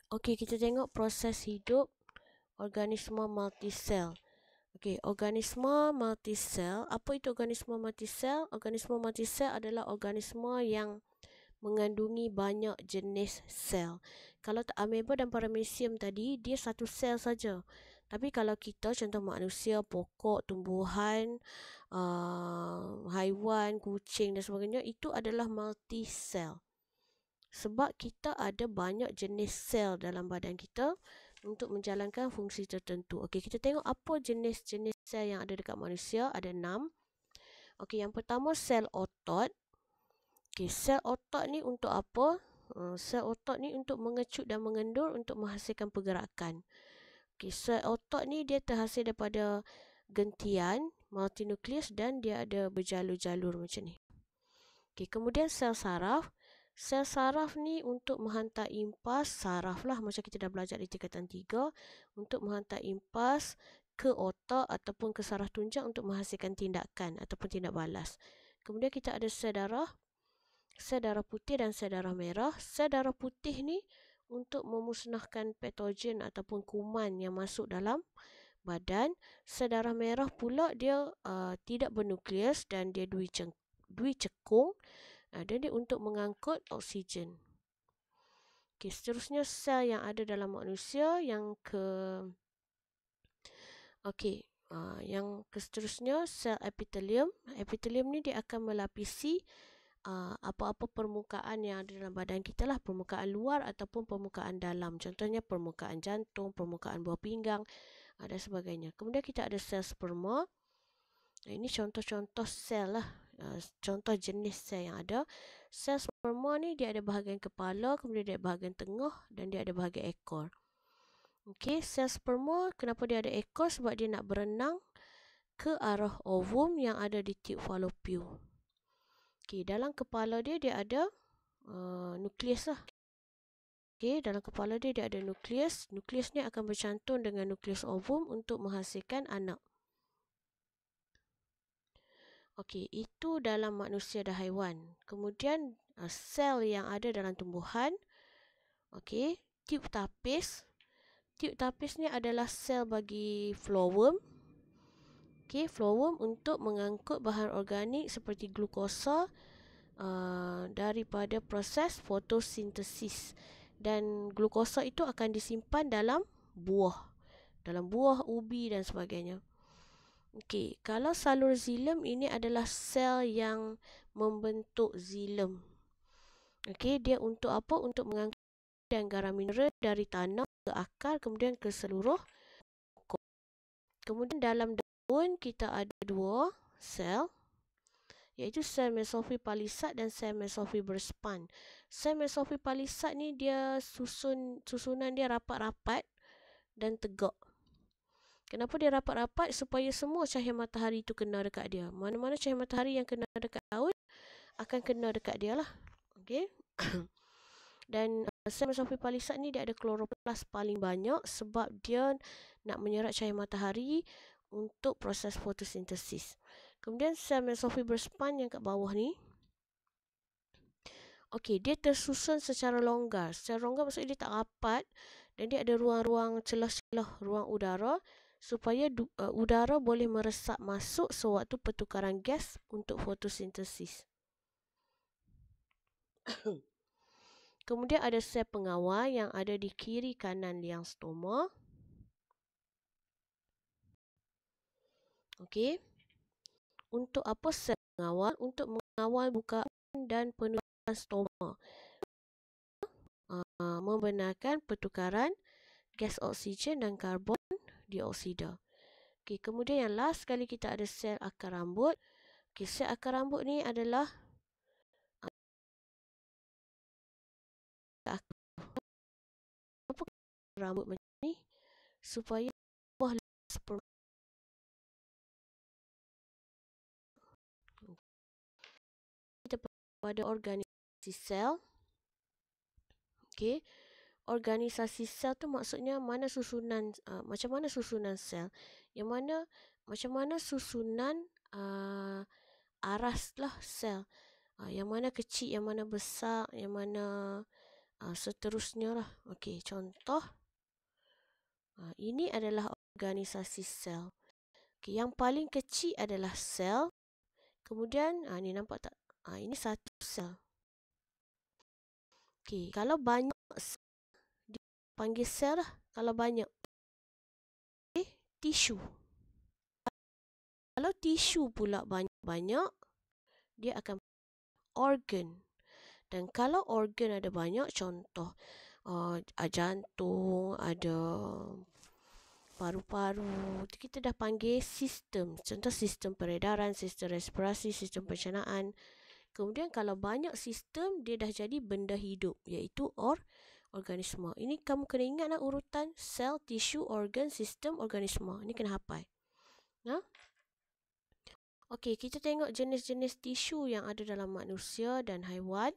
Okey, kita tengok proses hidup organisma multisel. Okey, organisma multisel. Apa itu organisma multisel? Organisma multisel adalah organisma yang mengandungi banyak jenis sel. Kalau ameba dan paramecium tadi, dia satu sel saja. Tapi kalau kita, contoh manusia, pokok, tumbuhan, haiwan, kucing dan sebagainya, itu adalah multisel. Sebab kita ada banyak jenis sel dalam badan kita untuk menjalankan fungsi tertentu. Okey, kita tengok apa jenis-jenis sel yang ada dekat manusia. Ada 6. Okey, yang pertama sel otot. Okey, sel otot ni untuk apa? Sel otot ni untuk mengecut dan mengendur untuk menghasilkan pergerakan. Okey, sel otot ni dia terhasil daripada gentian multinukleus dan dia ada berjalur-jalur macam ni. Okey, kemudian sel saraf. Sel saraf ni untuk menghantar impas, saraf lah macam kita dah belajar di tingkatan 3, untuk menghantar impas ke otak ataupun ke saraf tunjang untuk menghasilkan tindakan ataupun tindak balas. Kemudian kita ada sel darah putih dan sel darah merah. Sel darah putih ni untuk memusnahkan patogen ataupun kuman yang masuk dalam badan. Sel darah merah pula dia tidak bernukleus dan dia dui cekung. Dan dia untuk mengangkut oksigen. Okey, seterusnya sel yang ada dalam manusia yang seterusnya sel epitelium. Epitelium ni dia akan melapisi apa-apa permukaan yang ada dalam badan kita lah, permukaan luar ataupun permukaan dalam. Contohnya permukaan jantung, permukaan buah pinggang dan sebagainya. Kemudian kita ada sel sperma. Ini contoh-contoh sel lah. Contoh jenis sel yang ada. Sel sperma ni dia ada bahagian kepala, kemudian dia ada bahagian tengah dan dia ada bahagian ekor. Okey, sel sperma kenapa dia ada ekor? Sebab dia nak berenang ke arah ovum yang ada di tube fallopian. Okey, dalam kepala dia ada nukleus lah. Okey, dalam kepala dia ada nukleus. Nukleus ni akan bercantun dengan nukleus ovum untuk menghasilkan anak. Okey, itu dalam manusia dan haiwan. Kemudian sel yang ada dalam tumbuhan. Okey, tube tapis. Tube tapis ni adalah sel bagi flowerworm. Okey, flowerworm untuk mengangkut bahan organik seperti glukosa daripada proses fotosintesis. Dan glukosa itu akan disimpan dalam buah. Dalam buah, ubi dan sebagainya. Okey, kalau salur xilem ini adalah sel yang membentuk xilem. Okey, dia untuk apa? Untuk mengangkut dan garam mineral dari tanah ke akar kemudian ke seluruh pokok. Kemudian dalam daun kita ada 2 sel, iaitu sel mesofil palisad dan sel mesofil berspan. Sel mesofil palisad ni dia susunan dia rapat-rapat dan tegak. Kenapa dia rapat-rapat? Supaya semua cahaya matahari itu kena dekat dia. Mana-mana cahaya matahari yang kena dekat daun akan kena dekat dia lah. Okey. Dan sel mesofil palisad ni dia ada kloroplas paling banyak sebab dia nak menyerap cahaya matahari untuk proses fotosintesis. Kemudian sel mesofil berspan yang kat bawah ni. Okey, dia tersusun secara longgar. Secara longgar maksudnya dia tak rapat dan dia ada ruang-ruang celah-celah ruang udara supaya udara boleh meresap masuk sewaktu pertukaran gas untuk fotosintesis. Kemudian ada sel pengawal yang ada di kiri kanan liang stoma. Okey. Untuk apa sel pengawal? Untuk mengawal bukaan dan penutupan stoma. Membenarkan pertukaran gas oksigen dan karbon dioksida. Okey, kemudian yang last sekali kita ada sel akar rambut. Okey, sel akar rambut ni adalah apa rambut macam ni supaya buah sperma kita pada organisasi sel. Okey, organisasi sel tu maksudnya mana susunan macam mana susunan sel, yang mana macam mana susunan aras lah sel, yang mana kecil, yang mana besar, yang mana seterusnya lah. Okey, contoh. Ini adalah organisasi sel. Okay, yang paling kecil adalah sel. Kemudian, ni nampak tak? Ini satu sel. Okay, kalau banyak dipanggil sel lah. Kalau banyak. Okay, tisu. Kalau tisu pula banyak-banyak, dia akan organ. Dan kalau organ ada banyak, contoh jantung, ada paru-paru, kita dah panggil sistem. Contoh sistem peredaran, sistem respirasi, sistem pencernaan. Kemudian kalau banyak sistem, dia dah jadi benda hidup, iaitu organisma. Ini kamu kena ingat lah urutan sel, tisu, organ, sistem, organisma. Ini kena hafal. Okey, kita tengok jenis-jenis tisu yang ada dalam manusia dan haiwan.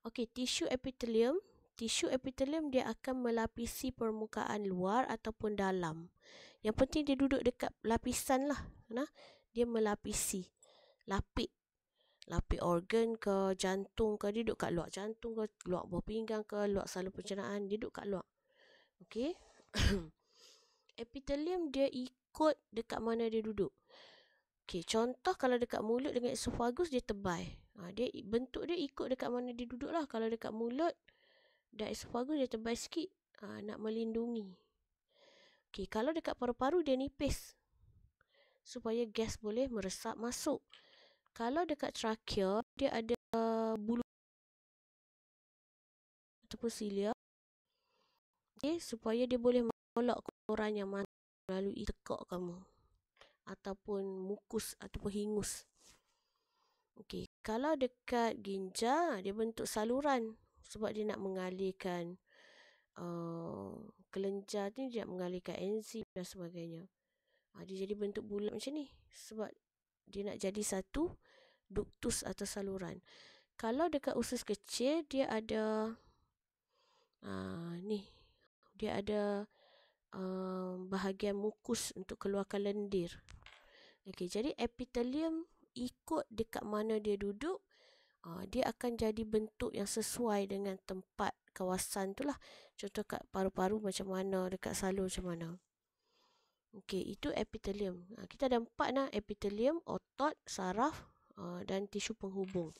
Okey, tisu epitelium. Tisu epitelium dia akan melapisi permukaan luar ataupun dalam. Yang penting dia duduk dekat lapisan lah. Dia melapisi. Lapik organ ke, jantung ke, dia duduk kat luar jantung ke, luar buah pinggang ke, luar saluran pencernaan, dia duduk kat luar. Okey. Epitelium dia ikut dekat mana dia duduk. Okey, contoh kalau dekat mulut dengan esophagus dia tebal. Dia bentuk dia ikut dekat mana dia duduk lah. Kalau dekat mulut dan esophagus dia tebal sikit, nak melindungi. Okey, kalau dekat paru-paru dia nipis supaya gas boleh meresap masuk. Kalau dekat trachea dia ada bulu ataupun silia. Okey, supaya dia boleh menolak kotoran yang masuk melalui tekak kamu ataupun mukus ataupun hingus. Okey, kalau dekat ginjal dia bentuk saluran sebab dia nak mengalirkan kelenjar ni, dia nak mengalirkan enzim dan sebagainya. Dia jadi bentuk bulat macam ni sebab dia nak jadi satu duktus atau saluran. Kalau dekat usus kecil dia ada dia ada bahagian mukus untuk keluarkan lendir. Okey, jadi epitelium ikut dekat mana dia duduk, dia akan jadi bentuk yang sesuai dengan tempat kawasan tu lah. Contoh kat paru-paru macam mana, dekat salur macam mana. Okey, itu epitelium. Kita ada 4 lah, epitelium, otot, saraf dan tisu penghubung.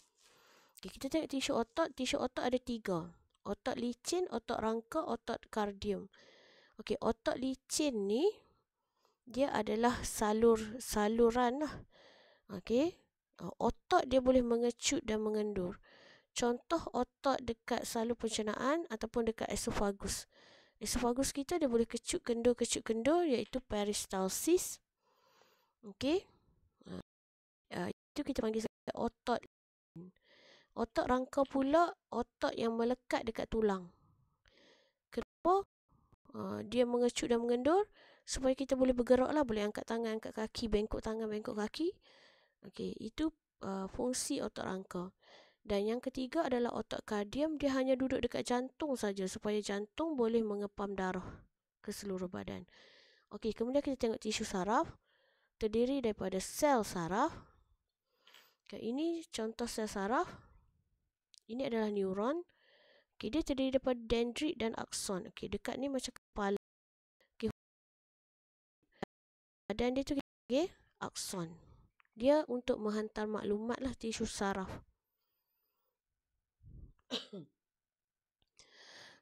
Okey, kita tengok tisu otot. Tisu otot ada 3. Otot licin, otot rangka, otot kardium. Okey, otot licin ni dia adalah saluran lah. Okey. Otot dia boleh mengecut dan mengendur. Contoh otot dekat salur pencernaan ataupun dekat esophagus. Esophagus kita dia boleh kecut kendur iaitu peristalsis. Okey. Itu kita panggil otot. Otot rangka pula otot yang melekat dekat tulang. Kenapa? Dia mengecut dan mengendur supaya kita boleh bergerak lah, boleh angkat tangan, angkat kaki, bengkok tangan, bengkok kaki. Okey, itu fungsi otot rangka. Dan yang ketiga adalah otot kardium, dia hanya duduk dekat jantung saja supaya jantung boleh mengepam darah ke seluruh badan. Okey, kemudian kita tengok tisu saraf, terdiri daripada sel saraf. Okay, ini contoh sel saraf. Ini adalah neuron. Okay, dia terdiri daripada dendrit dan akson. Okay, dekat ni macam kepala. Okay. Dan dia tu akson. Dia untuk menghantar maklumat lah, tisu saraf.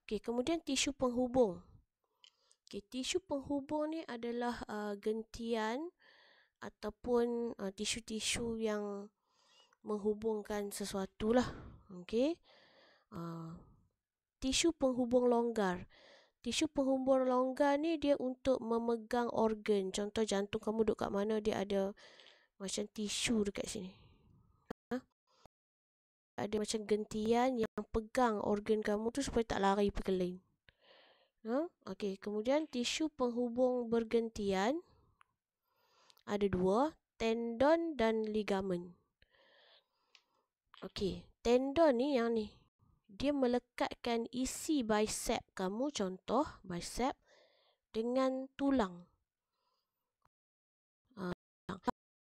Okay, kemudian tisu penghubung. Okay, tisu penghubung ni adalah gentian ataupun tisu-tisu yang menghubungkan sesuatu lah. Okay. Tisu penghubung longgar. Tisu penghubung longgar ni dia untuk memegang organ. Contoh jantung kamu duduk kat mana, dia ada macam tisu dekat sini. Ada macam gentian yang pegang organ kamu tu supaya tak lari pergi ke lain. Okey, kemudian tisu penghubung bergentian ada 2, tendon dan ligamen. Okey, tendon ni yang ni. Dia melekatkan isi bicep kamu, contoh bicep, dengan tulang.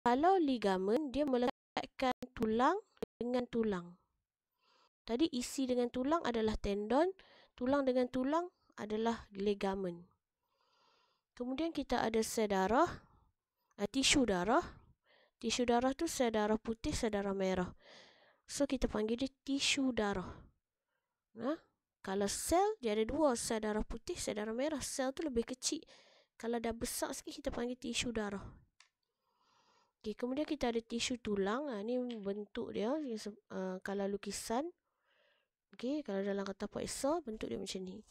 Kalau ligamen, dia melekatkan tulang dengan tulang. Tadi isi dengan tulang adalah tendon, tulang dengan tulang adalah ligamen. Kemudian kita ada sel darah, tisu darah. Tisu darah tu sel darah putih, sel darah merah. So kita panggil dia tisu darah. Kalau sel dia ada dua, sel darah putih, sel darah merah. Sel tu lebih kecil. Kalau dah besar sikit kita panggil tisu darah. Okay, kemudian kita ada tisu tulang. Ni bentuk dia. Kalau lukisan. Okay, kalau dalam kertas paksa bentuk dia macam ni.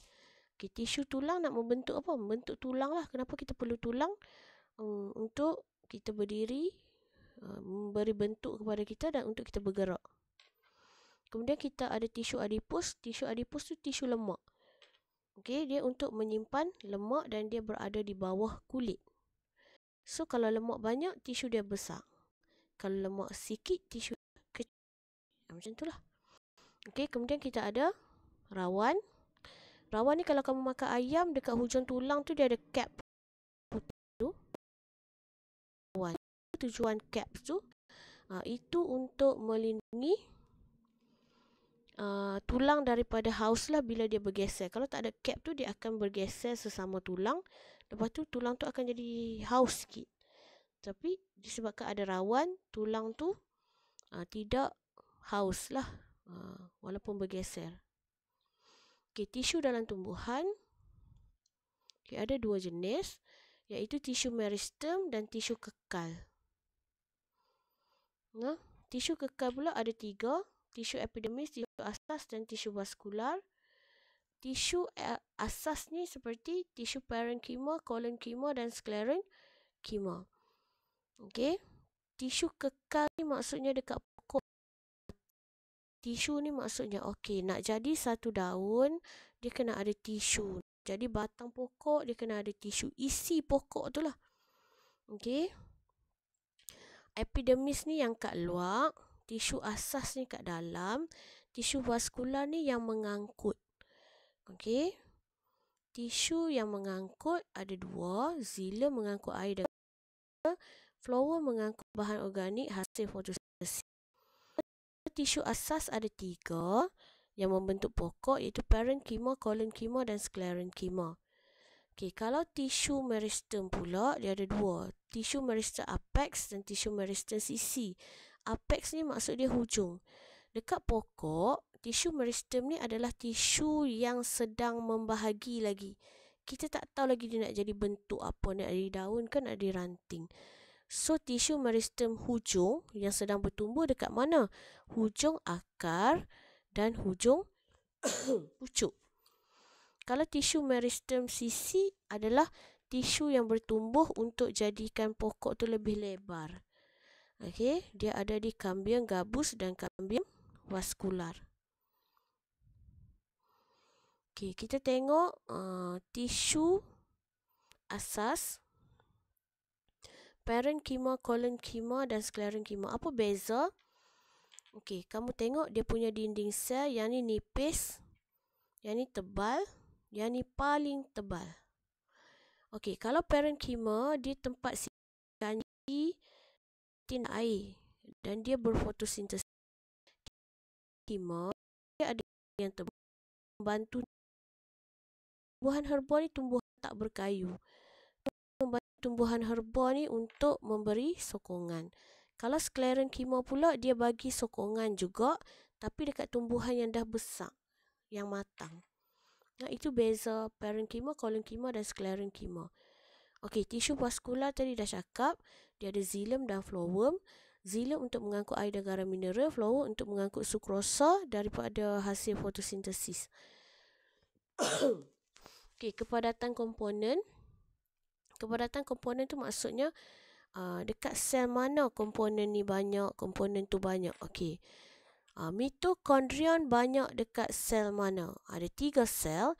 Okay, tisu tulang nak membentuk apa? Membentuk tulang lah. Kenapa kita perlu tulang? Untuk kita berdiri, memberi bentuk kepada kita dan untuk kita bergerak. Kemudian kita ada tisu adipus. Tisu adipus tu tisu lemak. Okay, dia untuk menyimpan lemak dan dia berada di bawah kulit. So, kalau lemak banyak, tisu dia besar. Kalau lemak sikit, tisu kecil. Macam tu lah. Okay, kemudian kita ada rawan. Rawan ni kalau kamu makan ayam, dekat hujung tulang tu dia ada cap tu. Rawan. Tujuan cap tu, itu untuk melindungi tulang daripada haus lah bila dia bergeser. Kalau tak ada cap tu, dia akan bergeser sesama tulang. Lepas tu tulang tu akan jadi haus sikit. Tapi disebabkan ada rawan, tulang tu tidak haus lah, walaupun bergeser. Okay, tisu dalam tumbuhan, okay, ada dua jenis, iaitu tisu meristem dan tisu kekal. Tisu kekal pula ada tiga. Tisu epidermis, tisu asas dan tisu vaskular. Tisu asas ni seperti tisu parenkima, kolenkima dan sklerenkima. Okey. Tisu kekal ni maksudnya dekat pokok. Tisu ni maksudnya okey, nak jadi satu daun dia kena ada tisu. Jadi batang pokok dia kena ada tisu, isi pokok tu lah. Okey. Epidermis ni yang kat luar, tisu asas ni kat dalam, tisu vaskular ni yang mengangkut. Okey. Tisu yang mengangkut ada dua, xilem mengangkut air dan phloem mengangkut bahan organik hasil fotosintesis. Tisu asas ada tiga yang membentuk pokok, iaitu parenkima, kolenkima dan sklerenkima. Okey, kalau tisu meristem pula dia ada dua, tisu meristem apex dan tisu meristem sisi. Apex ni maksud dia hujung. Dekat pokok, tisu meristem ni adalah tisu yang sedang membahagi lagi. Kita tak tahu lagi dia nak jadi bentuk apa, nak jadi daun kan, nak jadi ranting. So, tisu meristem hujung yang sedang bertumbuh dekat mana? Hujung akar dan hujung pucuk. Kalau tisu meristem sisi adalah tisu yang bertumbuh untuk jadikan pokok tu lebih lebar. Okey, dia ada di kambium gabus dan kambium vaskular. Okey, kita tengok tisu asas, parenkima, kolenkima dan sklerenkima. Apa beza? Okey, kamu tengok dia punya dinding sel, yang ni nipis, yang ni tebal, yang ni paling tebal. Okey, kalau parenkima dia tempat kanji tin air dan dia berfotosintesis. Kima dia ada yang tebal, membantu tumbuhan herba ni tumbuh tak berkayu. Membantu tumbuhan herba ni untuk memberi sokongan. Kalau sklerenkima pula dia bagi sokongan juga, tapi dekat tumbuhan yang dah besar, yang matang. Itu beza parenkima, kolenkima dan sklerenkima. Okey, tisu vaskular tadi dah cakap, dia ada xilem dan phloem. Xilem untuk mengangkut air dan garam mineral, phloem untuk mengangkut sukrosa daripada hasil fotosintesis. Okey, kepadatan komponen. Kepadatan komponen tu maksudnya dekat sel mana komponen ni banyak, komponen tu banyak. Okey. Mitokondrion banyak dekat sel mana? Ada 3 sel,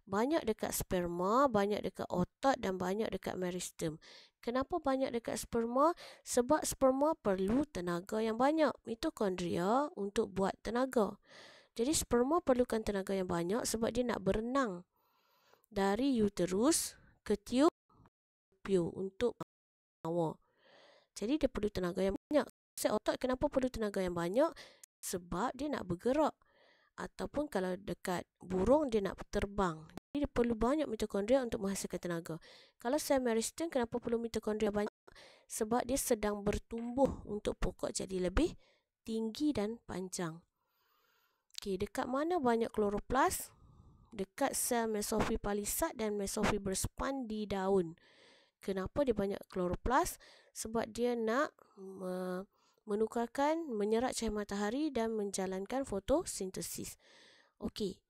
banyak dekat sperma, banyak dekat otot dan banyak dekat meristem. Kenapa banyak dekat sperma? Sebab sperma perlu tenaga yang banyak. Mitokondria untuk buat tenaga. Jadi sperma perlukan tenaga yang banyak sebab dia nak berenang dari uterus ke tiub untuk nyawa. Jadi dia perlu tenaga yang banyak. Sel otot kenapa perlu tenaga yang banyak? Sebab dia nak bergerak. ataupun kalau dekat burung dia nak terbang. Jadi dia perlu banyak mitokondria untuk menghasilkan tenaga. Kalau sel meristem, kenapa perlu mitokondria banyak? Sebab dia sedang bertumbuh untuk pokok jadi lebih tinggi dan panjang. Okey, dekat mana banyak kloroplas? Dekat sel mesofil palisad dan mesofil berspan di daun. Kenapa dia banyak kloroplas? Sebab dia nak menyerap cahaya matahari dan menjalankan fotosintesis. Okey,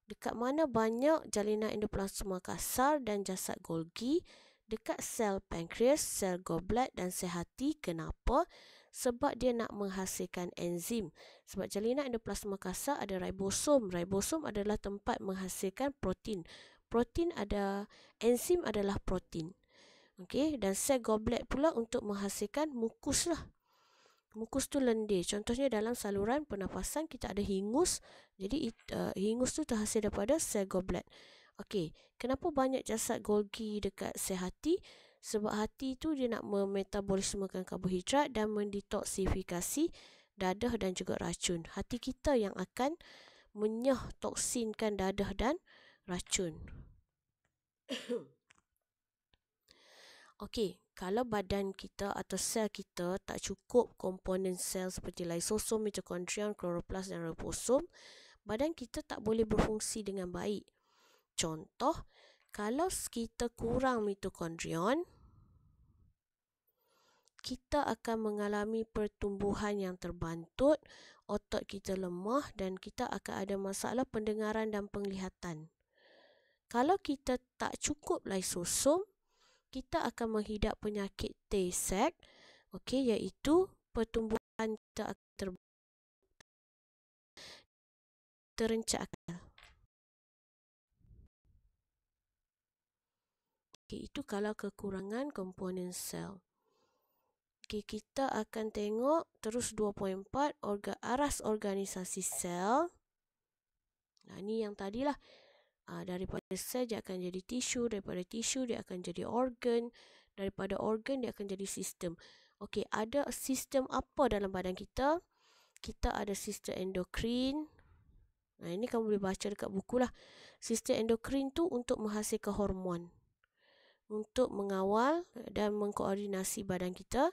dekat mana banyak jalinan endoplasma kasar dan jasad Golgi? Dekat sel pankreas, sel gallbladder dan sel hati. Kenapa? Sebab dia nak menghasilkan enzim. Sebab jalinan endoplasma kasar ada ribosom. Ribosom adalah tempat menghasilkan protein. Enzim adalah protein. Okey, dan sel gallbladder pula untuk menghasilkan mukus lah. Mukus tu lendir. Contohnya dalam saluran pernafasan kita ada hingus. Jadi hingus tu terhasil daripada sel gallbladder. Okey, kenapa banyak jasad Golgi dekat sel hati? Sebab hati tu dia nak memetabolismekan karbohidrat dan mendetoksifikasi dadah dan juga racun. Hati kita yang akan menyah toksinkan dadah dan racun. Okey, kalau badan kita atau sel kita tak cukup komponen sel seperti lisosom, mitokondria, kloroplas dan ribosom, badan kita tak boleh berfungsi dengan baik. Contoh, kalau kita kurang mitokondrion, kita akan mengalami pertumbuhan yang terbantut, otot kita lemah dan kita akan ada masalah pendengaran dan penglihatan. Kalau kita tak cukup lisosom, kita akan menghidap penyakit Tay-Sachs, iaitu pertumbuhan kita akan terencak akal. Itu kalau kekurangan komponen sel. Kita akan tengok terus 2.4 aras organisasi sel. Ini yang tadilah. Daripada sel dia akan jadi tisu, daripada tisu dia akan jadi organ, daripada organ dia akan jadi sistem. Okey, ada sistem apa dalam badan kita? Kita ada sistem endokrin. Ini kamu boleh baca dekat buku lah. Sistem endokrin tu untuk menghasilkan hormon, untuk mengawal dan mengkoordinasi badan kita.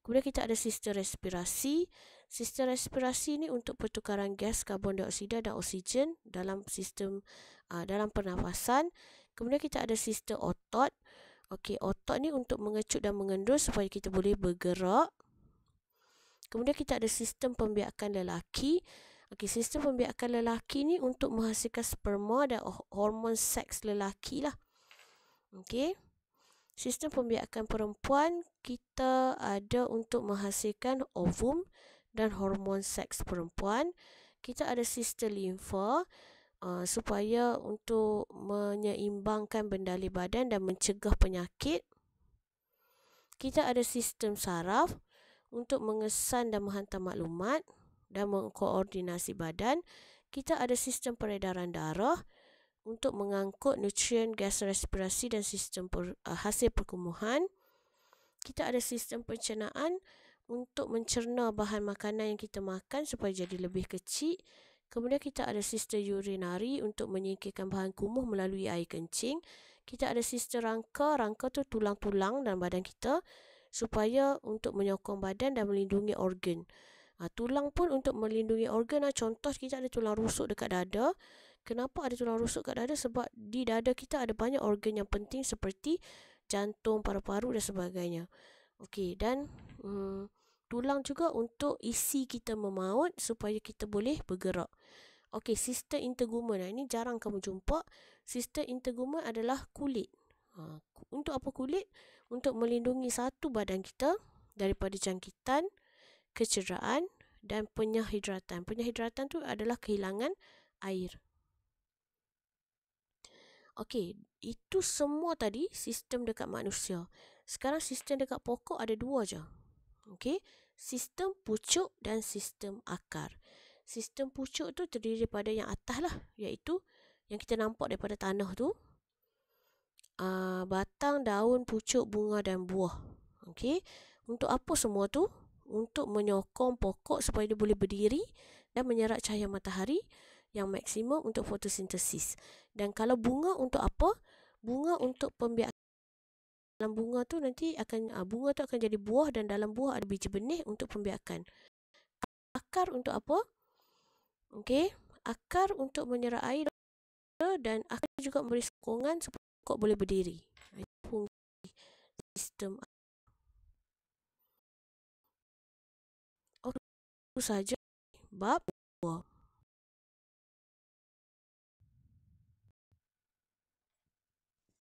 Kemudian kita ada sistem respirasi. Sistem respirasi ni untuk pertukaran gas karbon dioksida dan oksigen dalam sistem dalam pernafasan. Kemudian kita ada sistem otot. Okey, otot ni untuk mengecut dan mengendus supaya kita boleh bergerak. Kemudian kita ada sistem pembiakan lelaki. Okey, sistem pembiakan lelaki ni untuk menghasilkan sperma dan hormon seks lelaki lah. Okey. Sistem pembiakan perempuan kita ada untuk menghasilkan ovum dan hormon seks perempuan. Kita ada sistem limfa supaya untuk menyeimbangkan bendali badan dan mencegah penyakit. Kita ada sistem saraf untuk mengesan dan menghantar maklumat dan mengkoordinasi badan. Kita ada sistem peredaran darah untuk mengangkut nutrien, gas respirasi dan sistem hasil perkumuhan. Kita ada sistem pencernaan untuk mencerna bahan makanan yang kita makan supaya jadi lebih kecil. Kemudian kita ada sistem urinari untuk menyingkirkan bahan kumuh melalui air kencing. Kita ada sistem rangka. Rangka tu tulang-tulang dalam badan kita supaya untuk menyokong badan dan melindungi organ. Tulang pun untuk melindungi organ. Contoh kita ada tulang rusuk dekat dada. Kenapa ada tulang rusuk kat dada? Sebab di dada kita ada banyak organ yang penting seperti jantung, paru-paru dan sebagainya. Okey, dan tulang juga untuk isi kita memaut supaya kita boleh bergerak. Okey, sistem intergumen. Ini jarang kamu jumpa. Sistem intergumen adalah kulit. Untuk apa kulit? Untuk melindungi satu badan kita daripada jangkitan, kecederaan dan penyahidratan. Penyahidratan tu adalah kehilangan air. Okey, itu semua tadi sistem dekat manusia. Sekarang sistem dekat pokok ada dua je. Okey, sistem pucuk dan sistem akar. Sistem pucuk tu terdiri daripada yang atas lah, iaitu yang kita nampak daripada tanah tu. Batang, daun, pucuk, bunga dan buah. Okey, untuk apa semua tu? Untuk menyokong pokok supaya dia boleh berdiri dan menyerap cahaya matahari. yang maksimum untuk fotosintesis. Dan kalau bunga untuk apa? Bunga untuk pembiakan. Dalam bunga tu nanti bunga tu akan jadi buah, dan dalam buah ada biji benih untuk pembiakan. Akar untuk apa? Okey, akar untuk menyerap air, dan akar juga memberi sokongan supaya pokok boleh berdiri. Itu fungsi sistem. Itu saja bab buah.